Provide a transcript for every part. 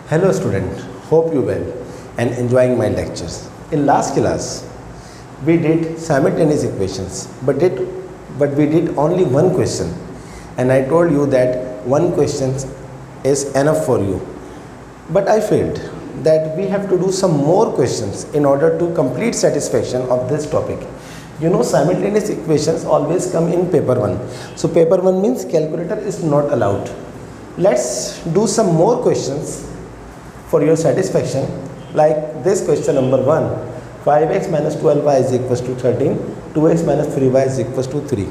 Hello student, hope you well and enjoying my lectures. In last class, we did simultaneous equations, but we did only one question, and I told you that one question is enough for you. But I felt that we have to do some more questions in order to complete satisfaction of this topic. You know, simultaneous equations always come in paper 1. So paper 1 means calculator is not allowed. Let's do some more questions for your satisfaction, like this question number 1. 5x minus 12y is equals to 13, 2x minus 3y is equals to 3.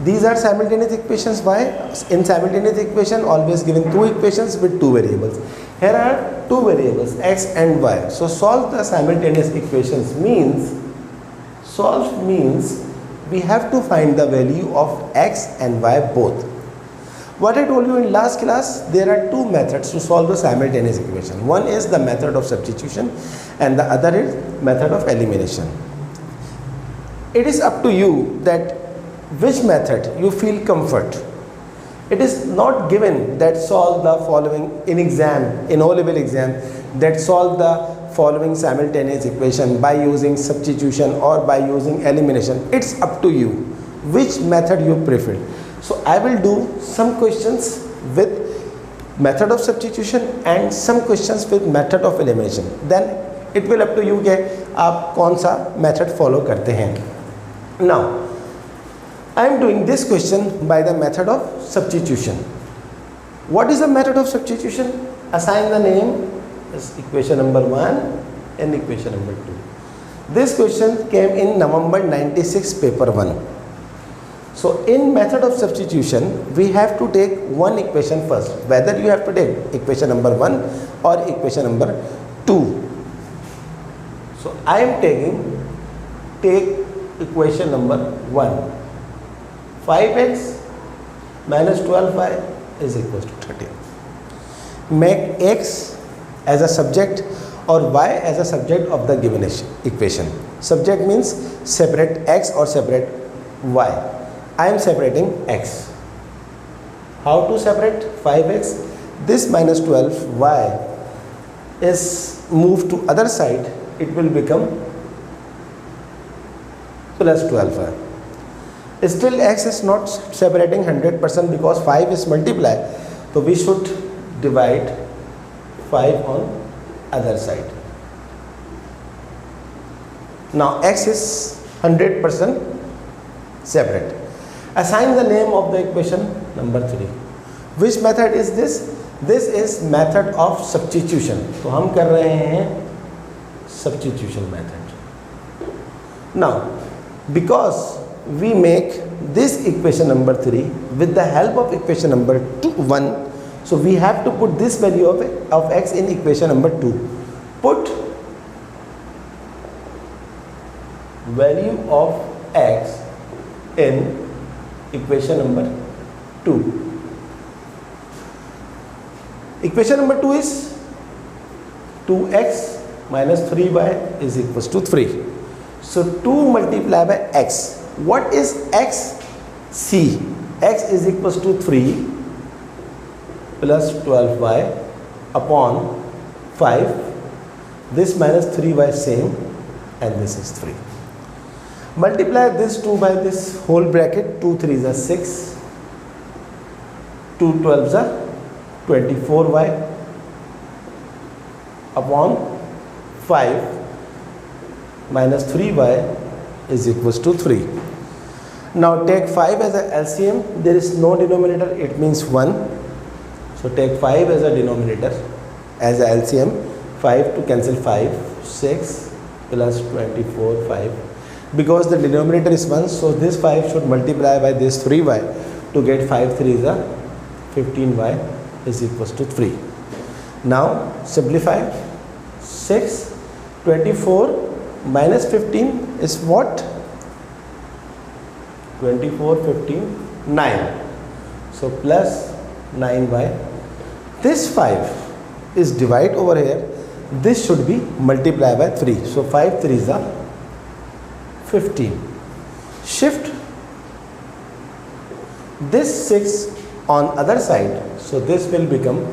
These are simultaneous equations. Why? In simultaneous equation, always given two equations with two variables. Here are two variables, x and y. So solve the simultaneous equations means we have to find the value of x and y both. What I told you in last class, there are two methods to solve the simultaneous equation. One is the method of substitution and the other is method of elimination. It is up to you that which method you feel comfort. It is not given that solve the following in O-level exam, that solve the following simultaneous equation by using substitution or by using elimination. It's up to you which method you prefer. So I will do some questions with method of substitution and some questions with method of elimination. Then it will up to you कि आप कौन सा method follow करते हैं. Now I am doing this question by the method of substitution. What is the method of substitution? Assign the name is equation number 1 and equation number 2. This question came in November 96 paper 1. So in method of substitution, we have to take one equation first, whether you have to take equation number 1 or equation number 2. So I am take equation number 1. 5x minus 12y is equals to 13. Make x as a subject or y as a subject of the given equation. Subject means separate x or separate y. I am separating x. How to separate 5x? This minus 12y is moved to other side. It will become plus 12y. Still x is not separating 100% because 5 is multiply. So we should divide 5 on other side. Now x is 100% separate. Assign the name of the equation number 3. Which method is this? This is method of substitution. तो हम कर रहे हैं substitution method. Now, because we make this equation number 3 with the help of equation number 1, so we have to put this value of x in equation number 2. Put value of x in equation number 2. Equation number 2 is 2x minus 3y is equals to 3. So 2 multiplied by x. What is x? C. X is equals to 3 plus 12y upon 5. This minus 3y same and this is 3. Multiply this 2 by this whole bracket. 2 3s are 6. 2 12s are 24y upon 5 minus 3y is equals to 3. Now take 5 as a LCM. There is no denominator. It means 1. So take 5 as a denominator as a LCM. 5 to cancel 5. 6 plus 24 5. Because the denominator is 1, so this 5 should multiply by this 3y to get 5 3s are 15y is equals to 3. Now simplify. 6 24 minus 15 is what? 24 15 9. So plus 9y. This 5 is divide over here. This should be multiplied by 3. So 5 3s are 15. Shift this 6 on other side. So this will become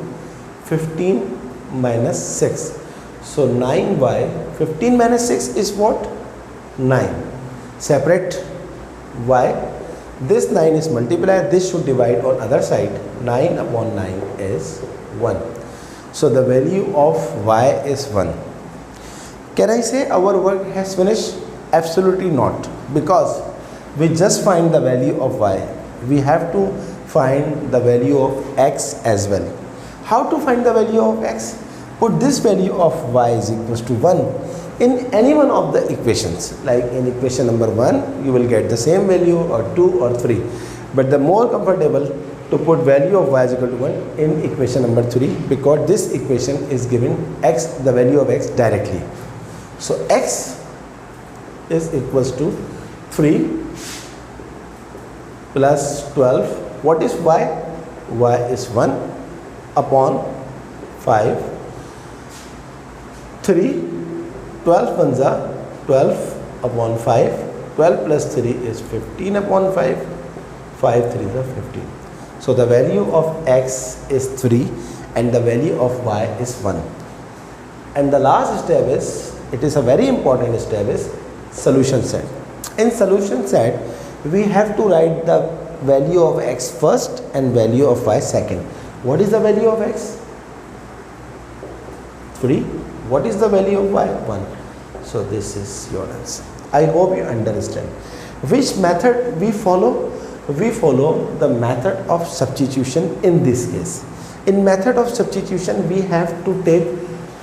15 minus 6. So 9y, 15 minus 6 is what? 9. Separate y. This 9 is multiplied, this should divide on other side. 9 upon 9 is 1. So the value of y is 1. Can I say our work has finished? Absolutely not, because we just find the value of y. We have to find the value of x as well. How to find the value of x? Put this value of y is equals to 1 in any one of the equations. Like in equation number 1, you will get the same value, or 2 or 3. But the more comfortable to put value of y is equal to 1 in equation number 3, because this equation is giving x, the value of x directly. So x is equals to 3 plus 12. What is y? Y is 1 upon 5. 3, 12 ones are 12 upon 5. 12 plus 3 is 15 upon 5. 5 3 is 15. So the value of x is 3 and the value of y is 1. And the last step is, it is a very important step, is solution set. In solution set, we have to write the value of x first and value of y second. What is the value of x? 3. What is the value of y? 1. So this is your answer. I hope you understand. Which method we follow? We follow the method of substitution in this case. In method of substitution, we have to take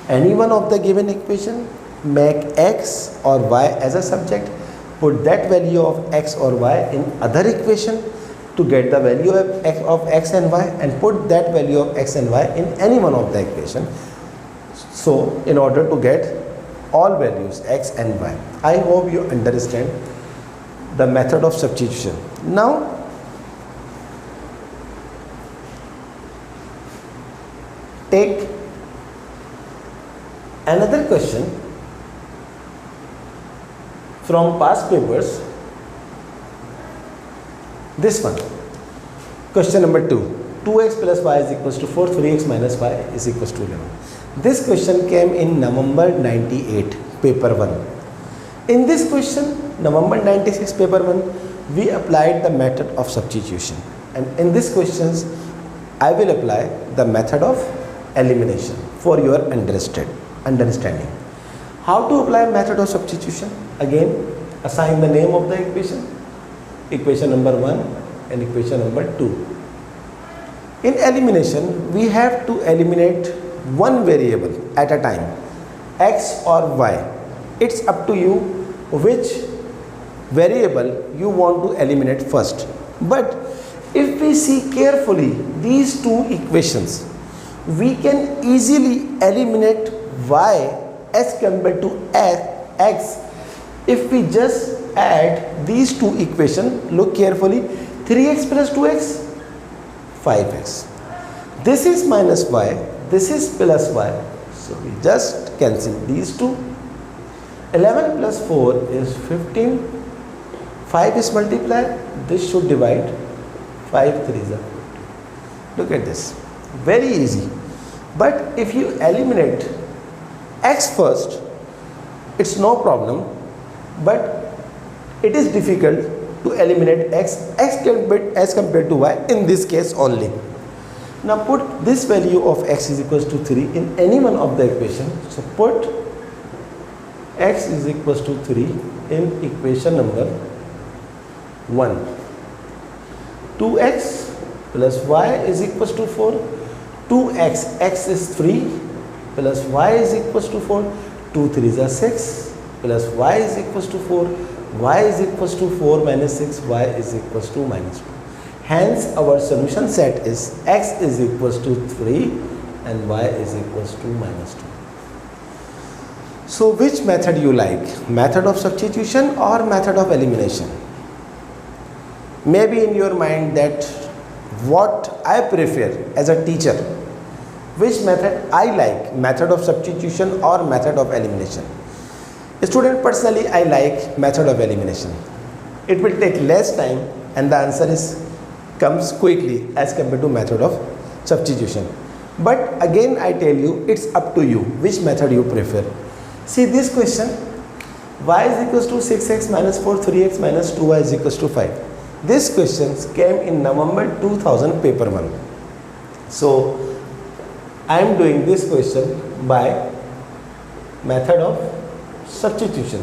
any one of the given equation, make x or y as a subject, put that value of x or y in other equation to get the value of x and y, and put that value of x and y in any one of the equation. So in order to get all values x and y. I hope you understand the method of substitution. Now take another question from past papers. This one, question number 2. 2x plus y is equals to 4, 3x minus y is equals to 11. This question came in November 98, paper 1. In this question, November 96, paper 1, we applied the method of substitution. And in this questions, I will apply the method of elimination for your understanding. How to apply method of substitution? Again, assign the name of the equation. Equation number 1 and equation number 2. In elimination, we have to eliminate one variable at a time, x or y. It's up to you which variable you want to eliminate first. But if we see carefully these two equations, we can easily eliminate y as compared to x if we just add these two equations. Look carefully, 3x plus 2x, 5x. This is minus y, this is plus y. So we just cancel these two. 11 plus 4 is 15. 5 is multiplied, this should divide. 5 3 is a 15. Look at this, very easy. But if you eliminate x first, it's no problem, but it is difficult to eliminate x as compared to y in this case only. Now put this value of x is equals to 3 in any one of the equation. So put x is equals to 3 in equation number 1. 2x plus y is equals to 4. 2x, x is 3 plus y is equals to 4. 2 3s are 6 plus y is equals to 4. Y is equals to 4 minus 6, y is equals to minus 2. Hence our solution set is x is equals to 3 and y is equals to minus 2. So which method you like? Method of substitution or method of elimination? Maybe in your mind that what I prefer as a teacher, which method I like, method of substitution or method of elimination. Student, personally I like method of elimination. It will take less time and the answer comes quickly as compared to method of substitution. But again I tell you, it's up to you which method you prefer. See this question, y is equals to 6x minus 4, 3x minus 2y is equals to 5. This question came in November 2000 paper 1. So I am doing this question by method of substitution.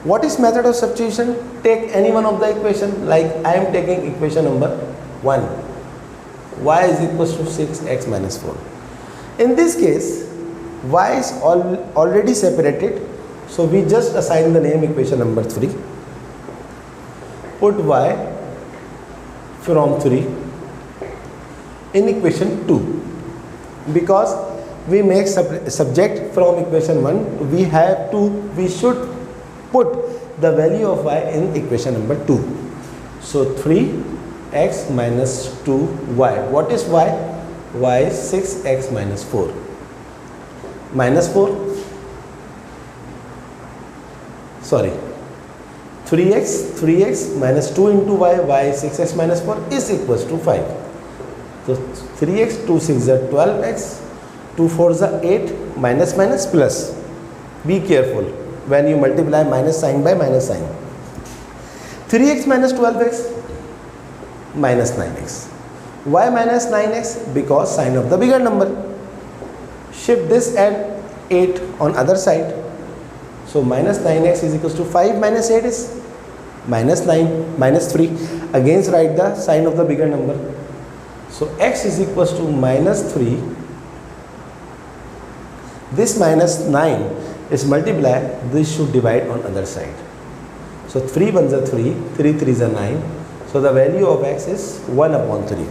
What is method of substitution? Take any one of the equation, like I am taking equation number 1. Y is equals to 6x minus 4. In this case, y is already separated, so we just assign the name equation number 3. Put y from 3 in equation 2. Because we make subject from equation 1, we should put the value of y in equation number 2. So 3x minus 2y. What is y? Y is 6x minus 4. Minus 4. Sorry. 3x minus 2 into y is 6x minus 4 is equals to 5. So 3x, 2 6 are 12x, 2 4 are 8, minus minus plus. Be careful when you multiply minus sign by minus sign. 3x minus 12x minus 9x. Why minus 9x? Because sign of the bigger number. Shift this and 8 on other side. So minus 9x is equals to 5 minus 8 is minus 9 minus 3. Again write the sign of the bigger number. So x is equals to minus 3. This minus 9 is multiply, this should divide on other side. So 3 1s are 3, 3 3s are 9. So the value of x is 1 upon 3.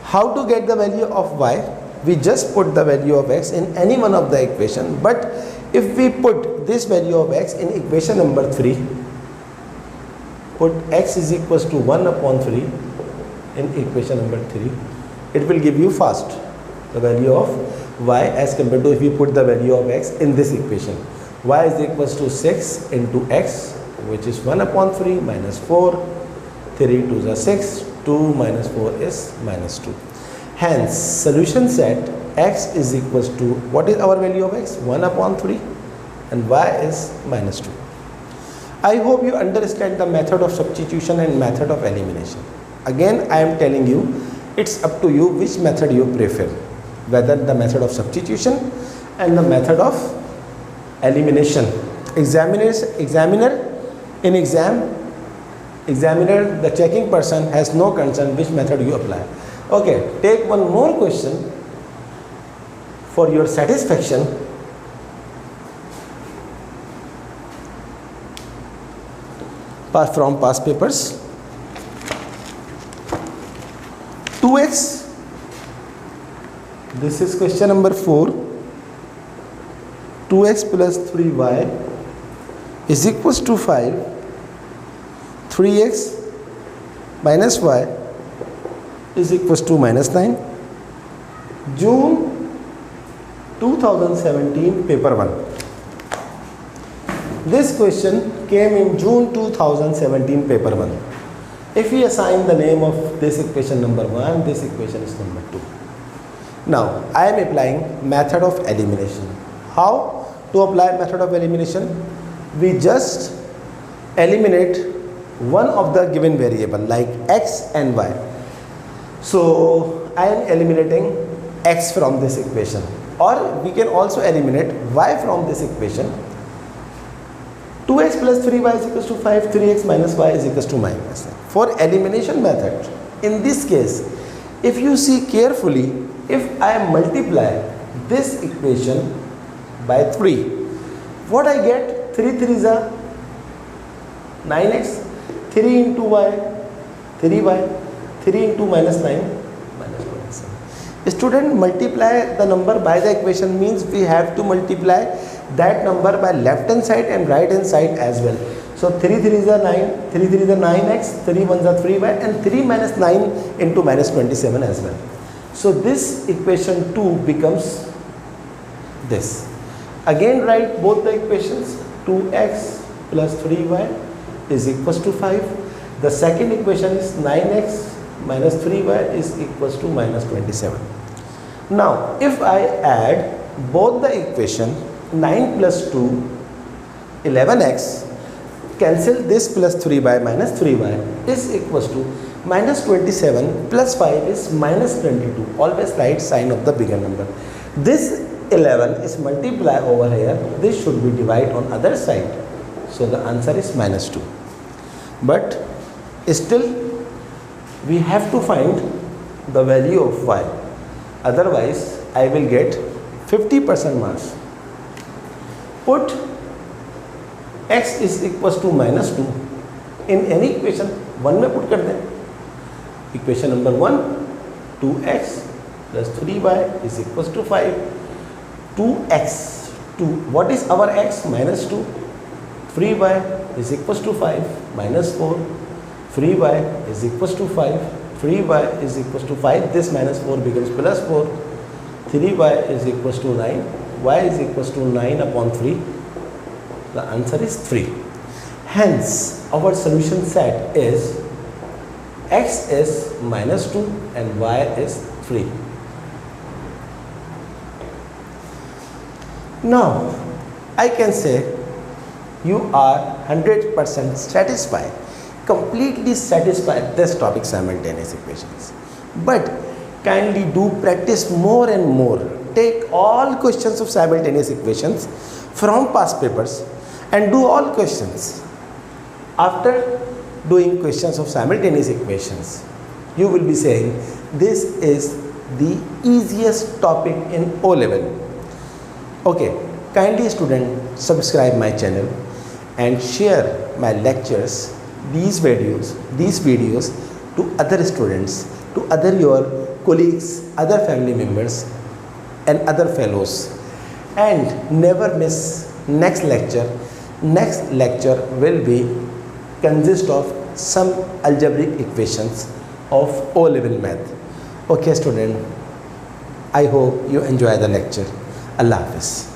How to get the value of y? We just put the value of x in any one of the equation. But if we put this value of x in equation number 3, put x is equals to 1 upon 3 in equation number 3, it will give you fast the value of y as compared to if you put the value of x in this equation. Y is equals to 6 into x, which is 1 upon 3 minus 4, 3 2s are 6, 2 minus 4 is minus 2. Hence, solution set x is equals to, what is our value of x? 1 upon 3 and y is minus 2. I hope you understand the method of substitution and method of elimination. Again, I am telling you, it's up to you which method you prefer, whether the method of substitution and the method of elimination. Examiner, the checking person has no concern which method you apply. Okay, take one more question for your satisfaction. From past papers. 2x, this is question number 4. 2x plus 3y is equals to 5. 3x minus y is equals to minus 9. June 2017 paper 1. This question came in June 2017 paper 1. If we assign the name of this equation number 1, this equation is number 2. Now I am applying method of elimination. How to apply method of elimination? We just eliminate one of the given variable like x and y. So I am eliminating x from this equation, or we can also eliminate y from this equation. 2x plus 3y is equals to 5, 3x minus y is equals to minus 9. For elimination method, in this case, if you see carefully, if I multiply this equation by 3, what I get? 3 3s are 9x, 3 into y, 3y, 3 into minus 9, minus 27. Student, multiply the number by the equation means we have to multiply that number by left hand side and right hand side as well. So 3 3s are 9, 3 3s are 9x, 3 1s are 3y, and 3 minus 9 into minus 27 as well. So this equation 2 becomes this. Again write both the equations. 2x plus 3y is equals to 5. The second equation is 9x minus 3y is equals to minus 27. Now if I add both the equation 9 plus 2 11x, cancel this plus 3y minus 3y is equals to minus 27 plus 5 is minus 22. Always write sign of the bigger number. This 11 is multiply over here, this should be divide on other side, so the answer is minus 2. But still we have to find the value of y, otherwise I will get 50% marks. Put x is equals to minus 2 in any equation. 1 में put कर दें. Equation number 1, 2x plus 3y is equals to 5. 2x, 2, what is our x? Minus 2. 3y is equals to 5 minus 4. 3y is equals to 5. 3y is equals to 5. This minus 4 becomes plus 4. 3y is equals to 9. Y is equals to 9 upon 3. The answer is 3. Hence, our solution set is x is minus 2 and y is 3. Now, I can say you are 100% satisfied, completely satisfied this topic simultaneous equations. But kindly do practice more and more. Take all questions of simultaneous equations from past papers and do all questions. After doing questions of simultaneous equations, you will be saying this is the easiest topic in O level. Okay, kindly student subscribe my channel and share my lectures, these videos to other students, to other your colleagues, other family members and other fellows, and never miss next lecture. Next lecture will be consist of some algebraic equations of O level math. Okay student, I hope you enjoy the lecture. Allah Hafiz.